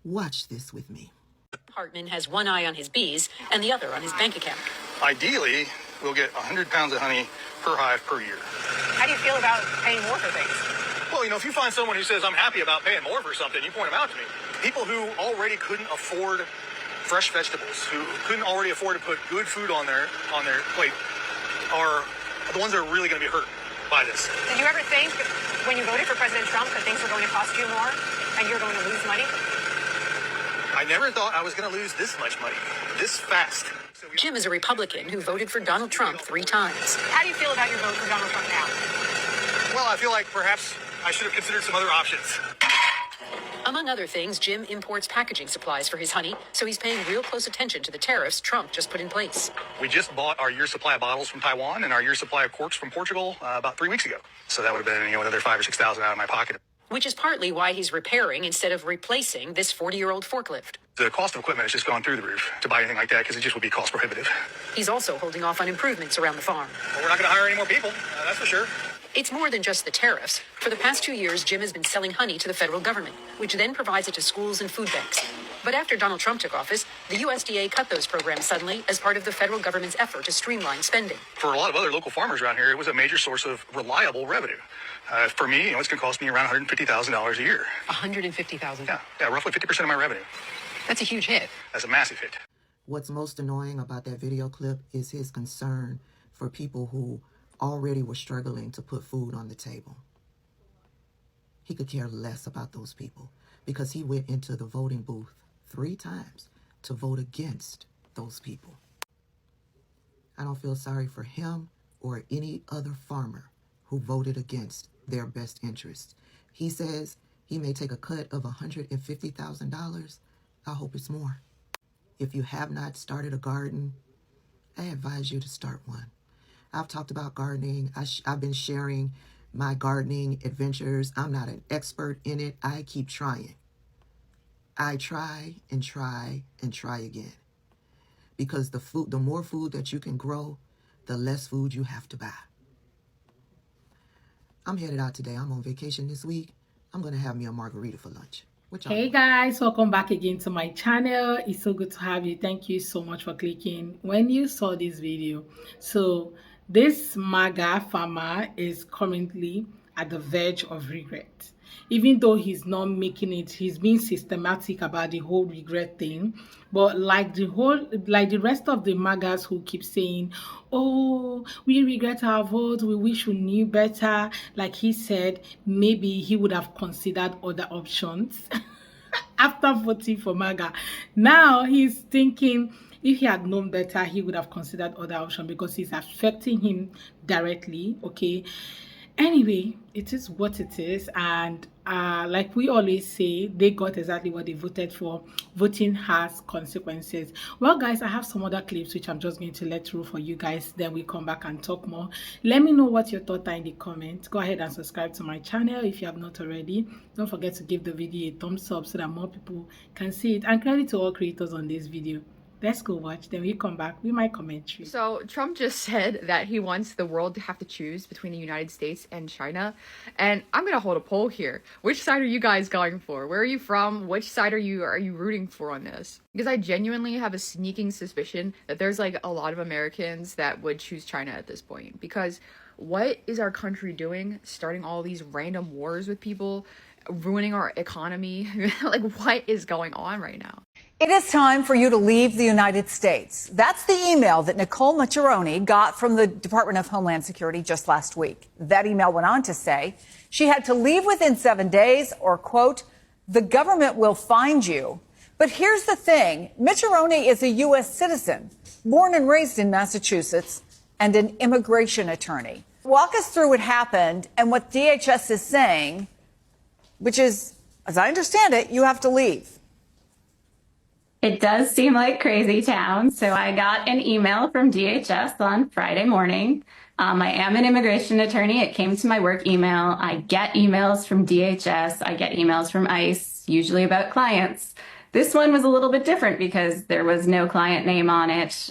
Watch this with me. Hartman has one eye on his bees and the other on his bank account. Ideally, we'll get 100 pounds of honey per hive per year. How do you feel about paying more for things? Well, if you find someone who says, I'm happy about paying more for something, you point them out to me. People who already couldn't afford fresh vegetables, who couldn't already afford to put good food on their plate, are the ones that are really going to be hurt by this. Did you ever think when you voted for President Trump that things were going to cost you more and you're going to lose money? I never thought I was going to lose this much money, this fast. Jim is a Republican who voted for Donald Trump 3 times. How do you feel about your vote for Donald Trump now? Well, I feel like perhaps I should have considered some other options. Among other things, Jim imports packaging supplies for his honey, so he's paying real close attention to the tariffs Trump just put in place. We just bought our year's supply of bottles from Taiwan and our year's supply of corks from Portugal about 3 weeks ago. So that would have been, another $5,000 or $6,000 out of my pocket. Which is partly why he's repairing instead of replacing this 40-year-old forklift. The cost of equipment has just gone through the roof to buy anything like that because it just would be cost prohibitive. He's also holding off on improvements around the farm. Well, we're not going to hire any more people, that's for sure. It's more than just the tariffs. For the past 2 years, Jim has been selling honey to the federal government, which then provides it to schools and food banks. But after Donald Trump took office, the USDA cut those programs suddenly as part of the federal government's effort to streamline spending. For a lot of other local farmers around here, it was a major source of reliable revenue. For me, it's going to cost me around $150,000 a year. $150,000? Yeah, roughly 50% of my revenue. That's a huge hit. That's a massive hit. What's most annoying about that video clip is his concern for people who already were struggling to put food on the table. He could care less about those people because he went into the voting booth 3 times to vote against those people. I don't feel sorry for him or any other farmer who voted against their best interests. He says he may take a cut of $150,000. I hope it's more. If you have not started a garden, I advise you to start one. I've talked about gardening. I've been sharing my gardening adventures. I'm not an expert in it. I keep trying. I try and try and try again. Because the more food that you can grow, the less food you have to buy. I'm headed out today. I'm on vacation this week. I'm going to have me a margarita for lunch. Hey guys, welcome back again to my channel. It's so good to have you. Thank you so much for clicking when you saw this video. So this MAGA farmer is currently at the verge of regret. Even though he's not making it, he's being systematic about the whole regret thing. But like the rest of the MAGAs who keep saying, oh, we regret our vote, we wish we knew better. Like he said, maybe he would have considered other options after voting for MAGA. Now he's thinking if he had known better, he would have considered other options because it's affecting him directly. Okay. Anyway, it is what it is, and like we always say, they got exactly what they voted for. Voting has consequences. Well guys, I have some other clips which I'm just going to let through for you guys, then we come back and talk more. Let me know what your thoughts are in the comments. Go ahead and subscribe to my channel if you have not already. Don't forget to give the video a thumbs up so that more people can see it, and credit to all creators on this video. Let's go watch, then we come back with my commentary. So Trump just said that he wants the world to have to choose between the United States and China. And I'm gonna hold a poll here. Which side are you guys going for? Where are you from? Which side are you rooting for on this? Because I genuinely have a sneaking suspicion that there's like a lot of Americans that would choose China at this point. Because what is our country doing? Starting all these random wars with people, ruining our economy. Like, what is going on right now? It is time for you to leave the United States. That's the email that Nicole Macheroni got from the Department of Homeland Security just last week. That email went on to say she had to leave within 7 days or, quote, the government will find you. But here's the thing. Macheroni is a U.S. citizen, born and raised in Massachusetts, and an immigration attorney. Walk us through what happened and what DHS is saying, which is, as I understand it, you have to leave. It does seem like crazy town. So I got an email from DHS on Friday morning. I am an immigration attorney. It came to my work email. I get emails from DHS. I get emails from ICE, usually about clients. This one was a little bit different because there was no client name on it.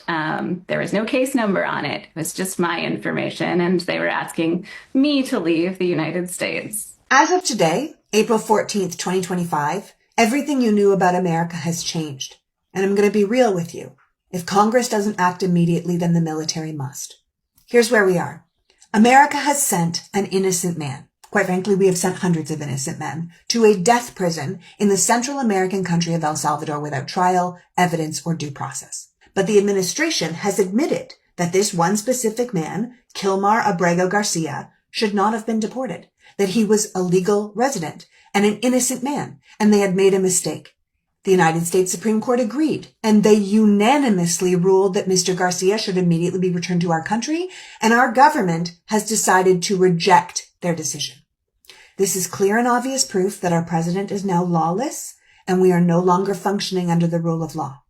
There was no case number on it. It was just my information, and they were asking me to leave the United States. As of today, April 14th, 2025, Everything you knew about America has changed. And I'm going to be real with you. If Congress doesn't act immediately, then the military must. Here's where we are. America has sent an innocent man. Quite frankly, we have sent hundreds of innocent men to a death prison in the Central American country of El Salvador without trial, evidence, or due process. But the administration has admitted that this one specific man, Kilmar Abrego Garcia, should not have been deported, that he was a legal resident and an innocent man, and they had made a mistake. The United States Supreme Court agreed, and they unanimously ruled that Mr. Garcia should immediately be returned to our country, and our government has decided to reject their decision. This is clear and obvious proof that our president is now lawless, and we are no longer functioning under the rule of law.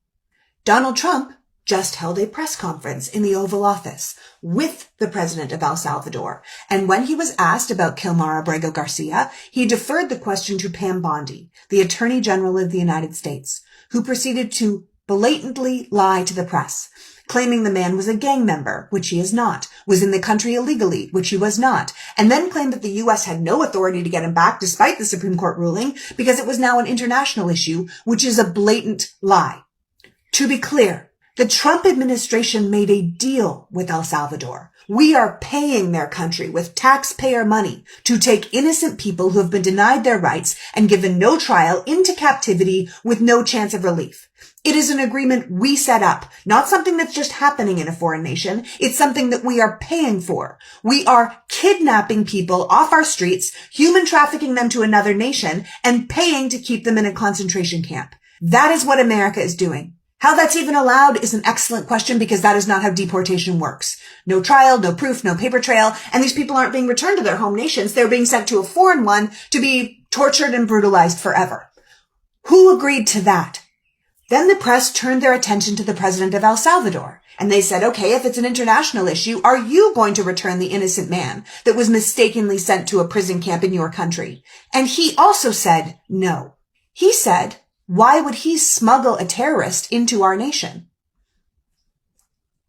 Donald Trump just held a press conference in the Oval Office with the president of El Salvador. And when he was asked about Kilmar Abrego Garcia, he deferred the question to Pam Bondi, the Attorney General of the United States, who proceeded to blatantly lie to the press, claiming the man was a gang member, which he is not, was in the country illegally, which he was not, and then claimed that the U.S. had no authority to get him back despite the Supreme Court ruling because it was now an international issue, which is a blatant lie. To be clear, the Trump administration made a deal with El Salvador. We are paying their country with taxpayer money to take innocent people who have been denied their rights and given no trial into captivity with no chance of relief. It is an agreement we set up, not something that's just happening in a foreign nation. It's something that we are paying for. We are kidnapping people off our streets, human trafficking them to another nation, and paying to keep them in a concentration camp. That is what America is doing. How that's even allowed is an excellent question because that is not how deportation works. No trial, no proof, no paper trail, and these people aren't being returned to their home nations. They're being sent to a foreign one to be tortured and brutalized forever. Who agreed to that? Then the press turned their attention to the president of El Salvador, and they said, okay, if it's an international issue, are you going to return the innocent man that was mistakenly sent to a prison camp in your country? And he also said no. He said, why would he smuggle a terrorist into our nation?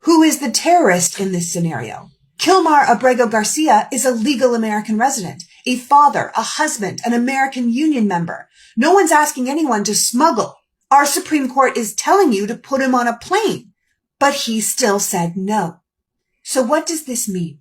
Who is the terrorist in this scenario? Kilmar Abrego Garcia is a legal American resident, a father, a husband, an American Union member. No one's asking anyone to smuggle. Our Supreme Court is telling you to put him on a plane, but he still said no. So what does this mean?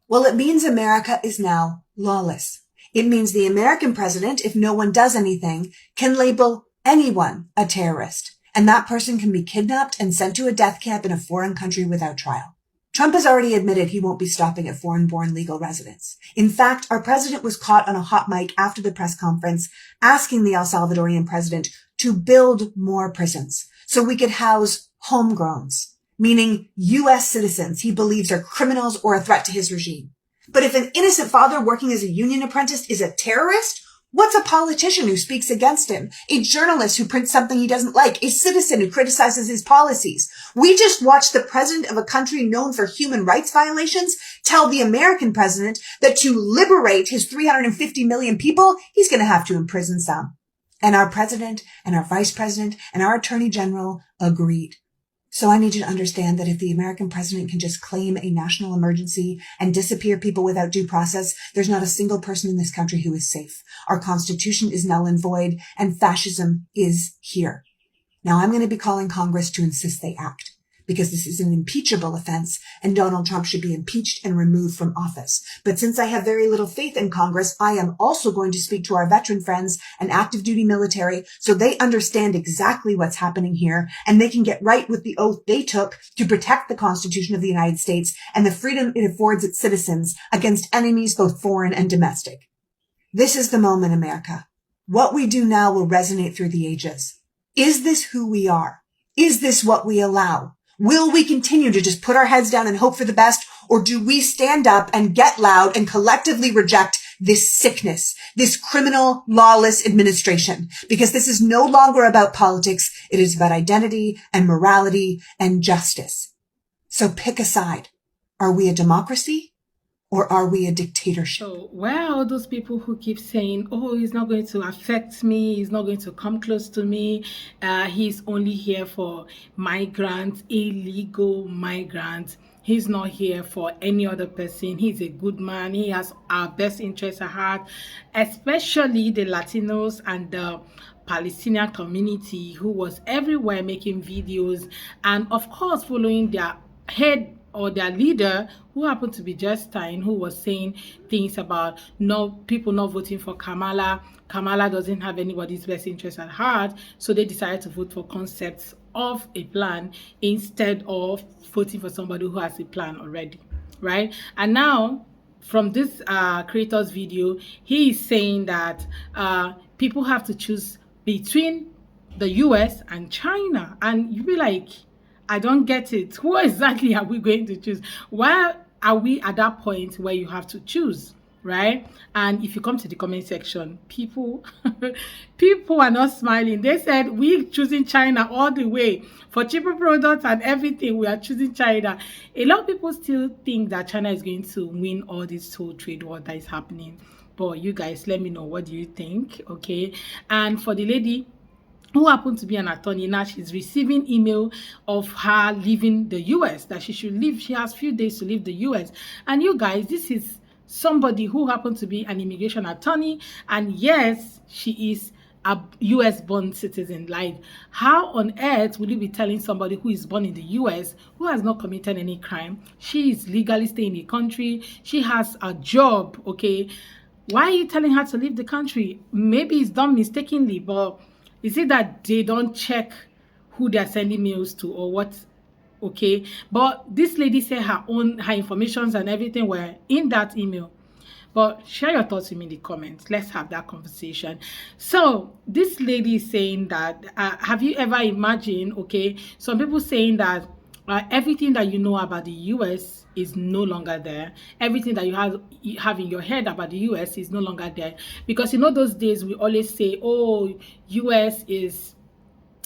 Well, it means America is now lawless. It means the American president, if no one does anything, can label anyone a terrorist, and that person can be kidnapped and sent to a death camp in a foreign country without trial. Trump has already admitted he won't be stopping at foreign-born legal residents. In fact, our president was caught on a hot mic after the press conference asking the El Salvadorian president to build more prisons so we could house homegrowns, meaning U.S. citizens he believes are criminals or a threat to his regime. But if an innocent father working as a union apprentice is a terrorist, what's a politician who speaks against him? A journalist who prints something he doesn't like? A citizen who criticizes his policies? We just watched the president of a country known for human rights violations tell the American president that to liberate his 350 million people, he's going to have to imprison some. And our president and our vice president and our attorney general agreed. So I need you to understand that if the American president can just claim a national emergency and disappear people without due process, there's not a single person in this country who is safe. Our Constitution is null and void, and fascism is here. Now I'm going to be calling Congress to insist they act, because this is an impeachable offense, and Donald Trump should be impeached and removed from office. But since I have very little faith in Congress, I am also going to speak to our veteran friends and active duty military so they understand exactly what's happening here, and they can get right with the oath they took to protect the Constitution of the United States and the freedom it affords its citizens against enemies both foreign and domestic. This is the moment, America. What we do now will resonate through the ages. Is this who we are? Is this what we allow? Will we continue to just put our heads down and hope for the best, or do we stand up and get loud and collectively reject this sickness, this criminal, lawless administration? Because this is no longer about politics. It is about identity and morality and justice. So pick a side. Are we a democracy? Or are we a dictatorship? So where are all those people who keep saying, oh, he's not going to affect me, he's not going to come close to me, he's only here for migrants, illegal migrants, he's not here for any other person, he's a good man, he has our best interests at heart, especially the Latinos and the Palestinian community who was everywhere making videos and of course following their head or their leader, who happened to be Justine, who was saying things about people not voting for Kamala. Kamala doesn't have anybody's best interest at heart, so they decided to vote for concepts of a plan instead of voting for somebody who has a plan already, right? And now from this creator's video, he is saying that people have to choose between the US and China, and you be like, I don't get it. Who exactly are we going to choose? Why are we at that point where you have to choose, right? And if you come to the comment section, people people are not smiling. They said we're choosing China all the way for cheaper products and everything. We are choosing China. A lot of people still think that China is going to win all this whole trade war that is happening. But you guys, let me know, what do you think? Okay. And for the lady who happened to be an attorney, now she's receiving email of her leaving the US, that she should leave. She has few days to leave the US. And you guys, this is somebody who happened to be an immigration attorney, and yes, she is a US born citizen. Like, how on earth will you be telling somebody who is born in the US, who has not committed any crime, she is legally staying in the country, she has a job, okay, why are you telling her to leave the country? Maybe it's done mistakenly, but is it that they don't check who they're sending mails to or what? Okay, but this lady said her informations and everything were in that email. But share your thoughts with me in the comments. Let's have that conversation. So this lady is saying that, have you ever imagined, okay, some people saying that everything that you know about the US is no longer there. Everything that you have in your head about the US is no longer there. Because you know those days we always say, oh, US is,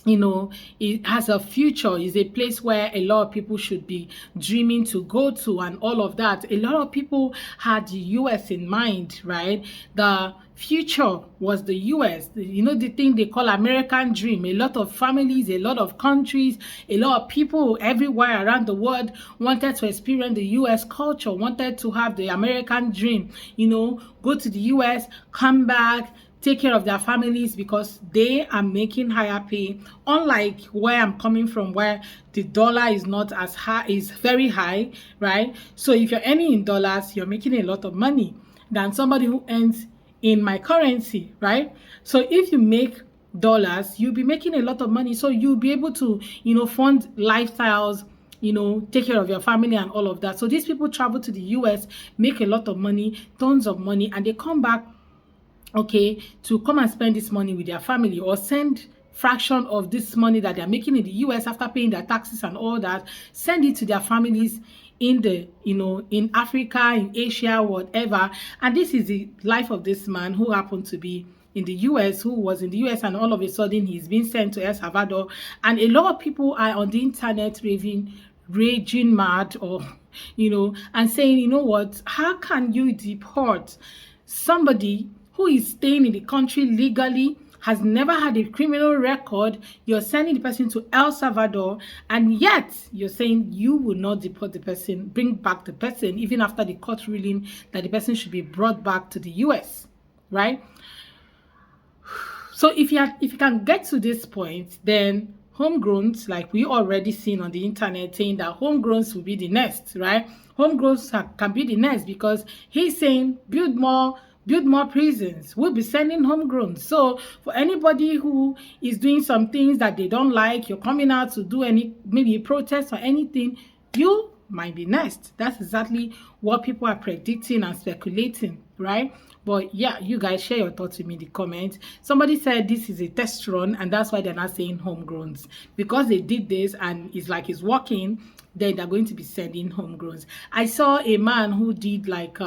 you know, it has a future, is a place where a lot of people should be dreaming to go to and all of that. A lot of people had the US in mind, right? The future was the US, you know, the thing they call American dream. A lot of families, a lot of countries, a lot of people everywhere around the world wanted to experience the US culture, wanted to have the American dream, you know, go to the US, come back, take care of their families, because they are making higher pay, unlike where I'm coming from, where the dollar is not as high, is very high, right? So if you're earning in dollars, you're making a lot of money than somebody who earns in my currency, right? So if you make dollars, you'll be making a lot of money, so you'll be able to, you know, fund lifestyles, you know, take care of your family and all of that. So these people travel to the US, make a lot of money, tons of money, and they come back, okay, to come and spend this money with their family, or send fraction of this money that they're making in the US after paying their taxes and all that, send it to their families in the, you know, in Africa, in Asia, whatever. And this is the life of this man who happened to be in the US, who was in the US, and all of a sudden he's been sent to El Salvador. And a lot of people are on the internet raging mad, or, you know, and saying, you know what, how can you deport somebody who is staying in the country legally, has never had a criminal record? You're sending the person to El Salvador, and yet you're saying you will not deport the person, bring back the person, even after the court ruling that the person should be brought back to the US, right? So if you can get to this point, then homegrowns, like we already seen on the internet, saying that homegrowns will be the next, right? Homegrowns can be the next, because he's saying build more prisons. We'll be sending homegrown. So for anybody who is doing some things that they don't like, you're coming out to do maybe protest or anything, you might be next. That's exactly what people are predicting and speculating, right? But yeah, you guys share your thoughts with me in the comments. Somebody said this is a test run, and that's why they're not saying homegrowns, because they did this and it's like it's working, then they're going to be sending homegrowns. I saw a man who did like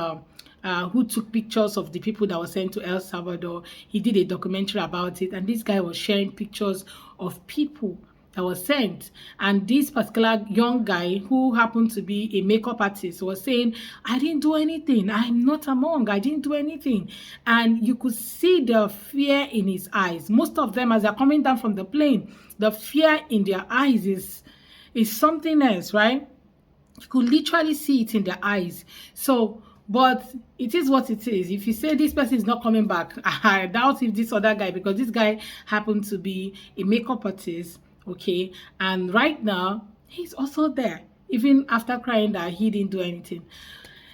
who took pictures of the people that were sent to El Salvador. He did a documentary about it, and this guy was sharing pictures of people that was sent. And this particular young guy, who happened to be a makeup artist, was saying, I didn't do anything. I'm not among. I didn't do anything. And you could see the fear in his eyes. Most of them, as they're coming down from the plane, the fear in their eyes is something else, right? You could literally see it in their eyes. So But it is what it is. If you say this person is not coming back, I doubt if this other guy, because this guy happened to be a makeup artist, okay, and right now he's also there, even after crying that he didn't do anything.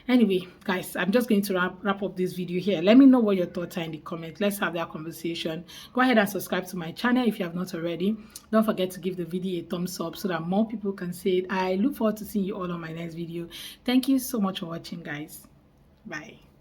Anyway, guys, I'm just going to wrap up this video here. Let me know what your thoughts are in the comments. Let's have that conversation. Go ahead and subscribe to my channel if you have not already. Don't forget to give the video a thumbs up so that more people can see it. I look forward to seeing you all on my next video. Thank you so much for watching, guys. Bye.